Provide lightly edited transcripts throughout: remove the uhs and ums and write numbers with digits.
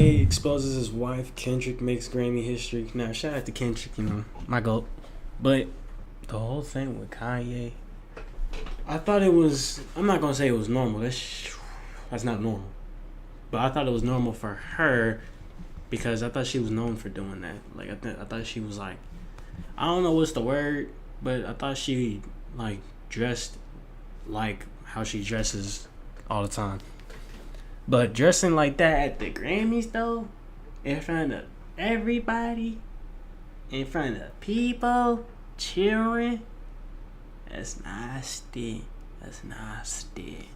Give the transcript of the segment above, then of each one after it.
Kanye exposes his wife. Kendrick makes Grammy history. Now, shout out to Kendrick, my goat. But the whole thing with Kanye, I thought it was. I'm not gonna say it was normal. That's not normal. But I thought it was normal for her because I thought she was known for doing that. Like I thought she was like, I don't know what's the word, but I thought she like dressed like how she dresses all the time. But dressing like that at the Grammys though, in front of everybody, in front of people, cheering, that's nasty. That's nasty.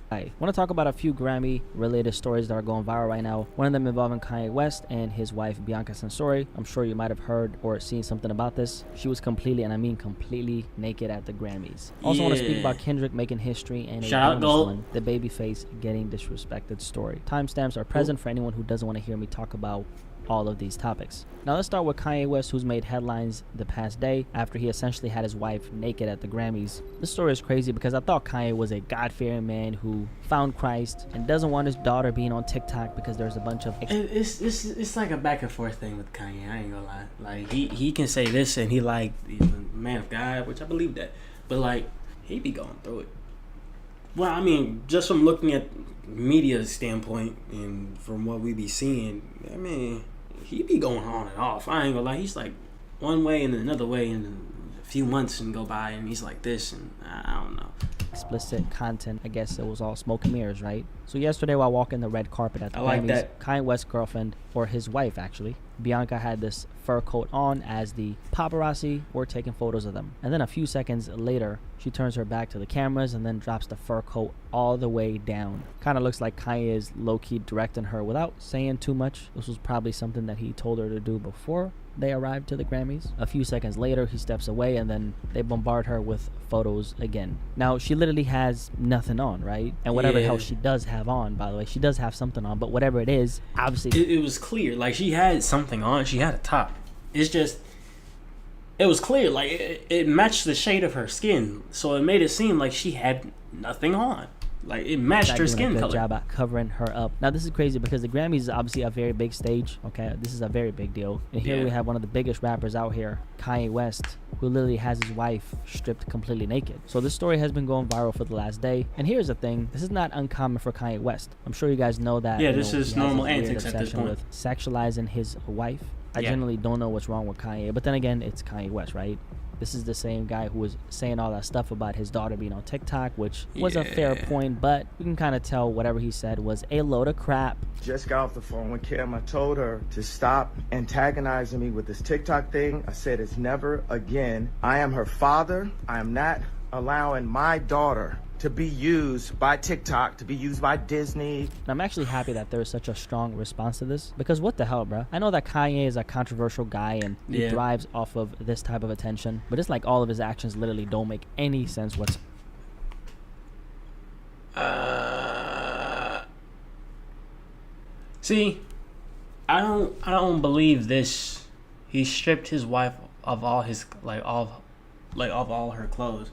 I want to talk about a few Grammy related stories that are going viral right now. One of them involving Kanye West and his wife Bianca Censori. I'm sure you might have heard or seen something about this. She was completely, and I mean completely, naked at the Grammys. Also want to speak about Kendrick making history and Shout a bonus one, the Babyface getting disrespected story. Timestamps are present for anyone who doesn't want to hear me talk about all of these topics. Now let's start with Kanye West, who's made headlines the past day after he essentially had his wife naked at the Grammys. This story is crazy because I thought Kanye was a God-fearing man who found Christ and doesn't want his daughter being on TikTok because there's a bunch of it's like a back and forth thing with Kanye. I ain't gonna lie. Like he can say this and he's a man of God, which I believe that, but like he be going through it. Well, I mean, just from looking at media standpoint and from what we be seeing, I mean, he be going on and off. I ain't gonna lie. He's like one way and another way, and a few months and go by, and he's like this, and I don't know. Explicit content. I guess it was all smoke and mirrors, right? So yesterday while walking the red carpet at the Grammys, Kanye West's girlfriend, or his wife actually, Bianca, had this fur coat on as the paparazzi were taking photos of them. And then a few seconds later, she turns her back to the cameras and then drops the fur coat all the way down. Kind of looks like Kanye is low-key directing her without saying too much. This was probably something that he told her to do before they arrived to the Grammys. A few seconds later, he steps away and then they bombard her with photos again. Now, she literally has nothing on, right? And whatever the hell she does have on, by the way, she does have something on, but whatever it is, obviously... It was clear. Like, she had something on. She had a top. It's just... It was clear. Like, it matched the shade of her skin. So it made it seem like she had nothing on. Like, it matched her skin color. Good job at covering her up. Now, this is crazy because the Grammys is obviously a very big stage. Okay, this is a very big deal. And here we have one of the biggest rappers out here, Kanye West, who literally has his wife stripped completely naked. So this story has been going viral for the last day. And here's the thing: this is not uncommon for Kanye West. I'm sure you guys know that. Yeah, this is normal antics at this point. With sexualizing his wife. I generally don't know what's wrong with Kanye, but then again, it's Kanye West, right? This is the same guy who was saying all that stuff about his daughter being on TikTok, which was a fair point, but we can kind of tell whatever he said was a load of crap. Just got off the phone with Kim. I told her to stop antagonizing me with this TikTok thing. I said it's never again. I am her father. I am not allowing my daughter to be used by TikTok, to be used by Disney. And I'm actually happy that there is such a strong response to this, because what the hell, bro? I know that Kanye is a controversial guy and he thrives off of this type of attention, but it's like all of his actions literally don't make any sense whatsoever. See, I don't believe this. He stripped his wife of all his of all her clothes.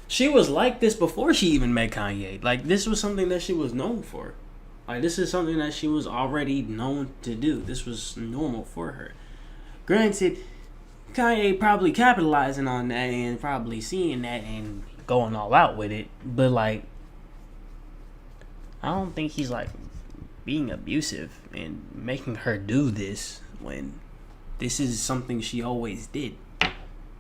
She was like this before she even met Kanye. Like, this was something that she was known for. Like, this is something that she was already known to do. This was normal for her. Granted, Kanye probably capitalizing on that and probably seeing that and going all out with it. But, like, I don't think he's, like, being abusive and making her do this when this is something she always did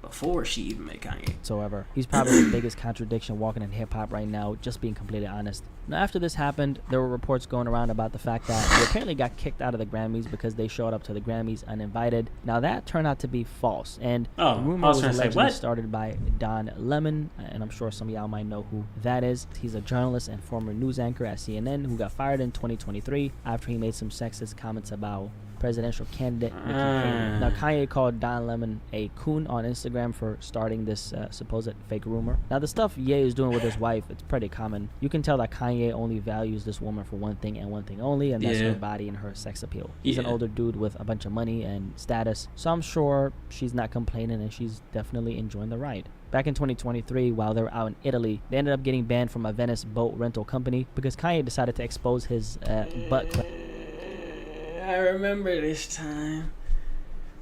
before she even met Kanye. However, he's probably the biggest contradiction walking in hip-hop right now, just being completely honest. Now, after this happened, there were reports going around about the fact that he apparently got kicked out of the Grammys because they showed up to the Grammys uninvited. Now, that turned out to be false, and the rumor was allegedly started by Don Lemon, and I'm sure some of y'all might know who that is. He's a journalist and former news anchor at CNN who got fired in 2023 after he made some sexist comments about presidential candidate Nikki Haley. Now, Kanye called Don Lemon a coon on Instagram for starting this supposed fake rumor. Now, the stuff Ye is doing with his wife, it's pretty common. You can tell that Kanye only values this woman for one thing and one thing only, and that's her body and her sex appeal. He's an older dude with a bunch of money and status, so I'm sure she's not complaining and she's definitely enjoying the ride. Back in 2023, while they were out in Italy, they ended up getting banned from a Venice boat rental company because Kanye decided to expose his butt. I remember this time.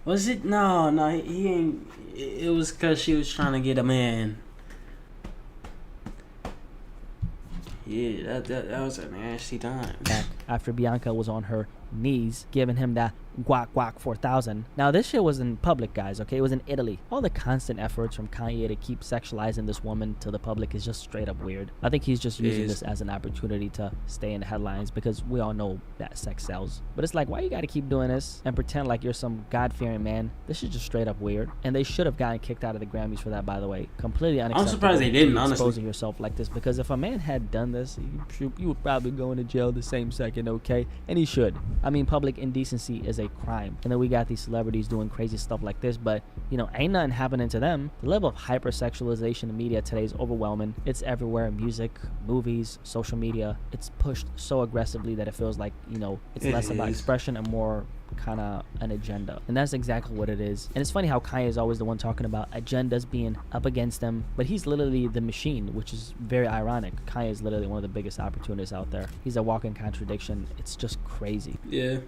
Was it? No, he ain't. It was because she was trying to get a man. Yeah, that was a nasty time. Back after Bianca was on her knees giving him that guac guac 4000. Now this shit was in public, guys, okay? It was in Italy. All the constant efforts from Kanye to keep sexualizing this woman to the public is just straight up weird. I think he's just using this as an opportunity to stay in the headlines because we all know that sex sells. But it's like, why you gotta keep doing this and pretend like you're some God-fearing man? This is just straight up weird. And they should have gotten kicked out of the Grammys for that, by the way. Completely unacceptable. I'm surprised they didn't, honestly. Exposing yourself like this, because if a man had done this, you would probably go into jail the same second, okay? And he should. I mean, public indecency is a crime. And then we got these celebrities doing crazy stuff like this, but, you know, ain't nothing happening to them. The level of hypersexualization in media today is overwhelming. It's everywhere. Music, movies, social media. It's pushed so aggressively that it feels like, you know, it's less about expression and more kind of an agenda. And that's exactly what it is. And it's funny how Kanye is always the one talking about agendas being up against them, but he's literally the machine, which is very ironic. Kanye is literally one of the biggest opportunists out there. He's a walking contradiction. It's just crazy. Yeah.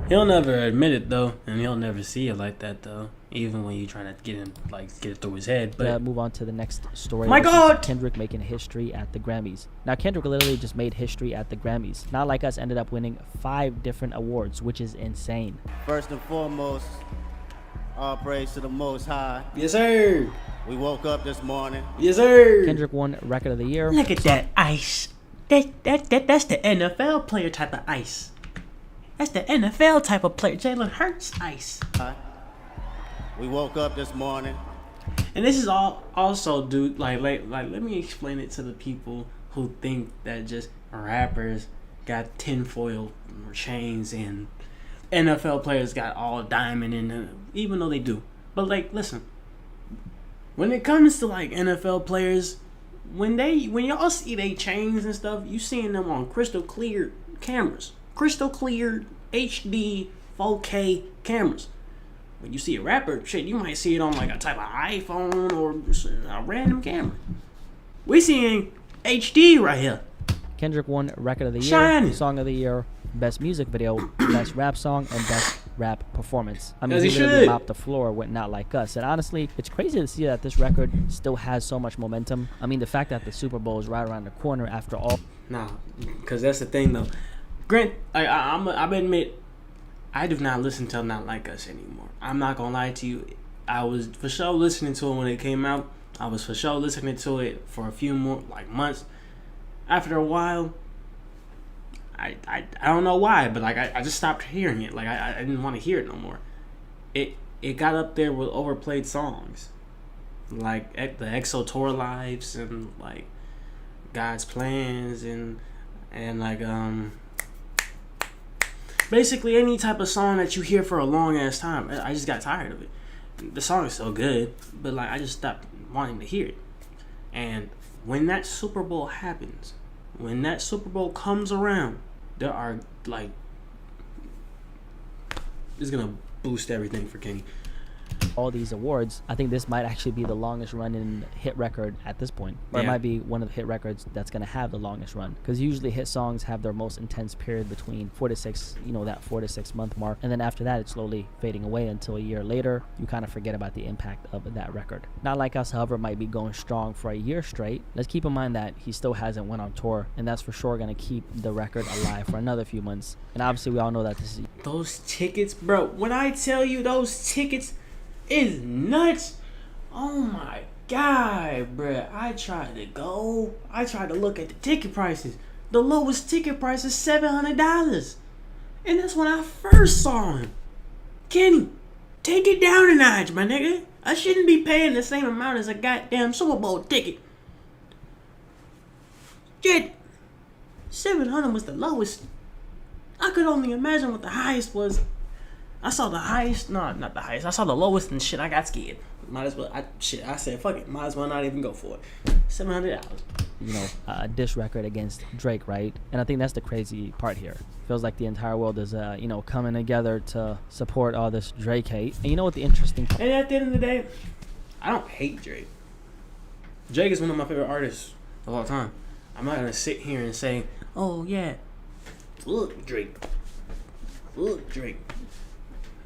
He'll never admit it though, and he'll never see it like that though. Even when you try to get it through his head. But move on to the next story. My God! Kendrick making history at the Grammys. Now Kendrick literally just made history at the Grammys. Not like us, ended up winning 5 different awards, which is insane. First and foremost, all praise to the Most High. Yes, sir. We woke up this morning. Yes, sir. Kendrick won Record of the Year. Look at that ice. That's the NFL player type of ice. That's the NFL type of player. Jalen Hurts ice. We woke up this morning. And this is all also, dude, like let me explain it to the people who think that just rappers got tinfoil chains and NFL players got all diamond in them, even though they do. But like, listen, when it comes to like NFL players, when y'all see they chains and stuff, you seeing them on crystal clear cameras, crystal clear HD 4K cameras. When you see a rapper, shit, you might see it on like a type of iPhone or a random camera. We seeing HD right here. Kendrick won Record of the Year, Shining. Song of the Year, Best Music Video, Best Rap Song, and Best Rap Performance. I mean, As he he literally should. mopped the floor with Not Like Us. And honestly, it's crazy to see that this record still has so much momentum. I mean, the fact that the Super Bowl is right around the corner after all. Nah, because that's the thing though. Grant, I admit, I do not listen to Not Like Us anymore. I'm not gonna lie to you. I was for sure listening to it when it came out. I was for sure listening to it for a few more months. After a while, I don't know why, but like I just stopped hearing it. Like I didn't want to hear it no more. It got up there with overplayed songs, like the EXO tour lives and like God's plans and like basically any type of song that you hear for a long ass time. I just got tired of it. The song is so good, but like I just stopped wanting to hear it. And when that Super Bowl happens, when that Super Bowl comes around, there are like, it's gonna boost everything for Kenny. All these awards, I think this might actually be the longest running hit record at this point. Or it Yeah. might be one of the hit records that's going to have the longest run. Because usually hit songs have their most intense period between 4 to 6, that 4 to 6 month mark. And then after that, it's slowly fading away until a year later, you kind of forget about the impact of that record. Not Like Us, however, might be going strong for a year straight. Let's keep in mind that he still hasn't went on tour, and that's for sure going to keep the record alive for another few months. And obviously, we all know that this is... Those tickets, bro. When I tell you those tickets is nuts. Oh my God, bro. I tried to look at the ticket prices. The lowest ticket price is $700. And that's when I first saw him. Kenny, take it down a notch, my nigga. I shouldn't be paying the same amount as a goddamn Super Bowl ticket. Shit. 700 was the lowest. I could only imagine what the highest was. I saw the highest, no, not the highest. I saw the lowest and shit. I got scared. Might as well. I said, fuck it. Might as well not even go for it. $700. A diss record against Drake, right? And I think that's the crazy part here. Feels like the entire world is, coming together to support all this Drake hate. And you know what the interesting part? And at the end of the day, I don't hate Drake. Drake is one of my favorite artists of all time. I'm not gonna sit here and say, oh yeah, look Drake. fuck Drake.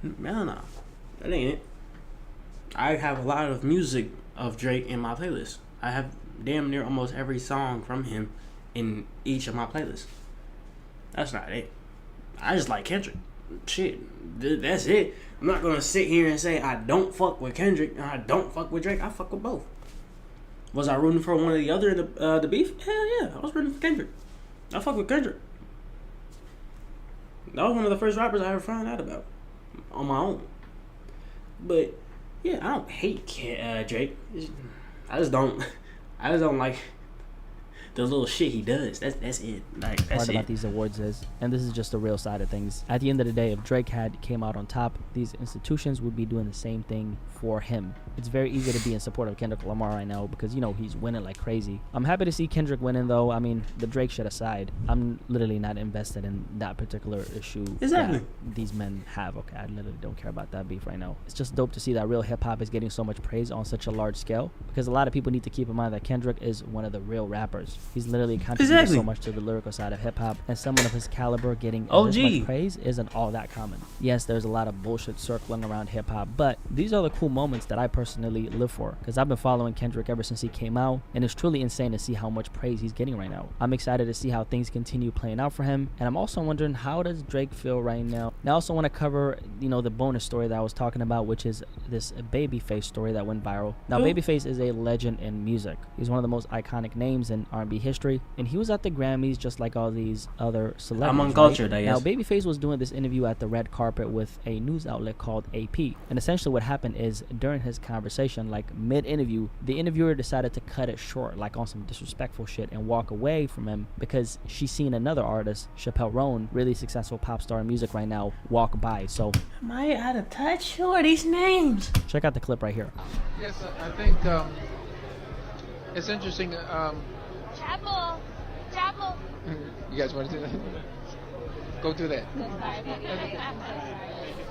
Man, no, that ain't it. I have a lot of music of Drake in my playlist. I have damn near almost every song from him in each of my playlists. That's not it. I just like Kendrick. Shit, that's it. I'm not gonna sit here and say I don't fuck with Kendrick and I don't fuck with Drake. I fuck with both. Was I rooting for one or the other in the beef? Hell yeah, I was rooting for Kendrick. I fuck with Kendrick. That was one of the first rappers I ever found out about on my own. But yeah, I don't hate Drake. I just don't like the little shit he does. That's it. Like, that's part it. about these awards is, and this is just the real side of things, at the end of the day, if Drake had came out on top, these institutions would be doing the same thing for him. It's very easy to be in support of Kendrick Lamar right now because, you know, he's winning like crazy. I'm happy to see Kendrick winning, though. I mean, the Drake shit aside, I'm literally not invested in that particular issue Exactly. that these men have. Okay, I literally don't care about that beef right now. It's just dope to see that real hip-hop is getting so much praise on such a large scale, because a lot of people need to keep in mind that Kendrick is one of the real rappers. He's literally contributed so much to the lyrical side of hip-hop, and someone of his caliber getting this much praise isn't all that common. Yes, there's a lot of bullshit circling around hip-hop, but these are the cool moments that I personally live for, because I've been following Kendrick ever since he came out, and it's truly insane to see how much praise he's getting right now. I'm excited to see how things continue playing out for him, and I'm also wondering, how does Drake feel right now? And I also want to cover, you know, the bonus story that I was talking about, which is this Babyface story that went viral. Now, Babyface is a legend in music. He's one of the most iconic names in R&B history, and he was at the Grammys just like all these other celebrities. I'm uncultured, right? I guess. Now, Babyface was doing this interview at the red carpet with a news outlet called AP, and essentially what happened is, during his conversation, like mid-interview, the interviewer decided to cut it short, like on some disrespectful shit, and walk away from him because she's seen another artist, Chappelle Roan, really successful pop star in music right now, walk by. So am I out of touch? Who are these names? check out the clip right here. Yes, I think it's interesting. Chapel. Chapel. You guys want to do that? Go do that.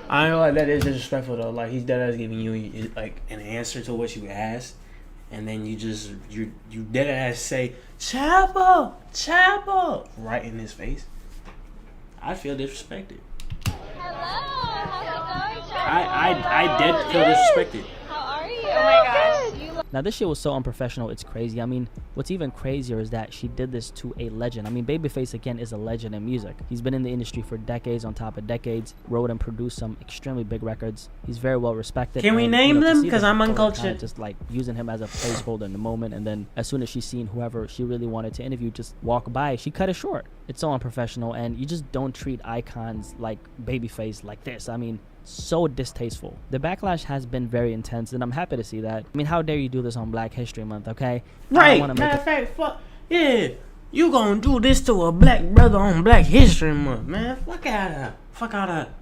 I know that is disrespectful though. Like, he's dead ass giving you like an answer to what you asked, and then you dead ass say Chapel right in his face. I feel disrespected. Hello. How's it going, Chapel? I did feel disrespected. How are you? Oh my gosh. You Now, this shit was so unprofessional, it's crazy. I mean, what's even crazier is that she did this to a legend. I mean, Babyface, again, is a legend in music. He's been in the industry for decades on top of decades, wrote and produced some extremely big records. He's very well respected. Can we name them? Because I'm uncultured. Just like using him as a placeholder in the moment, and then as soon as she's seen whoever she really wanted to interview just walk by, she cut it short. It's so unprofessional, and you just don't treat icons like Babyface like this. I mean, so distasteful. The backlash has been very intense, and I'm happy to see that. I mean, how dare you do this on Black History Month, okay? Right. Matter of fact, fuck yeah, you gonna do this to a black brother on Black History Month, man? Fuck out of her. Fuck out of her.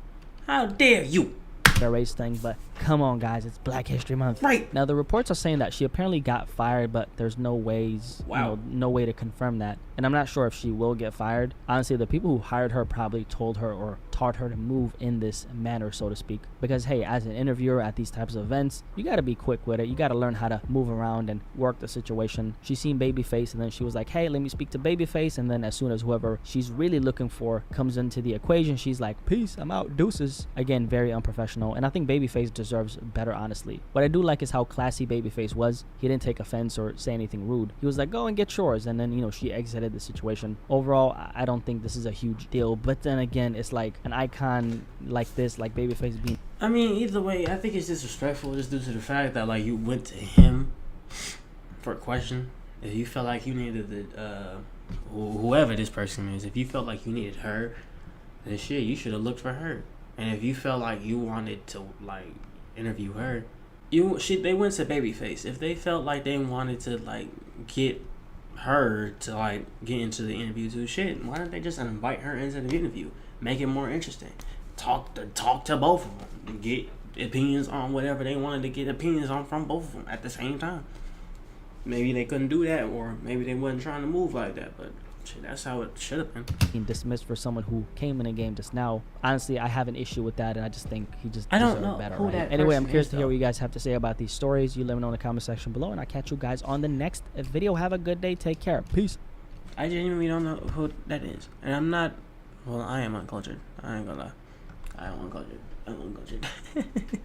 How dare you? The race thing, but come on, guys, it's Black History Month. Right. Now, the reports are saying that she apparently got fired, but there's no ways, no way to confirm that. And I'm not sure if she will get fired. Honestly, the people who hired her probably told her or taught her to move in this manner, so to speak. Because, hey, as an interviewer at these types of events, you got to be quick with it. You got to learn how to move around and work the situation. She seen Babyface, and then she was like, hey, let me speak to Babyface. And then as soon as whoever she's really looking for comes into the equation, she's like, peace, I'm out, deuces. Again, very unprofessional. And I think Babyface deserves better, honestly. What I do like is how classy Babyface was. He didn't take offense or say anything rude. He was like, go and get yours. And then, she exited the situation. Overall, I don't think this is a huge deal. But then again, it's like an icon like this, like Babyface being... I mean, either way, I think it's disrespectful just due to the fact that, like, you went to him for a question. If you felt like you needed whoever this person is, if you felt like you needed her, then shit, you should have looked for her. And if you felt like you wanted to, like, interview her, they went to Babyface. If they felt like they wanted to, like, get her to, like, get into the interview too, shit, why don't they just invite her into the interview? Make it more interesting. Talk to both of them. Get opinions on whatever they wanted to get opinions on from both of them at the same time. Maybe they couldn't do that, or maybe they wasn't trying to move like that, but shit, that's how it should have been. Being dismissed for someone who came in the game just now. Honestly, I have an issue with that, and I just think he just deserved better. Who right? that Anyway, I'm person curious is, to hear though. what you guys have to say about these stories. You let me know in the comment section below, and I'll catch you guys on the next video. Have a good day. Take care. Peace. I genuinely don't know who that is. And I'm not, well, I am uncultured. I ain't gonna lie. I don't want to go. I don't want to go.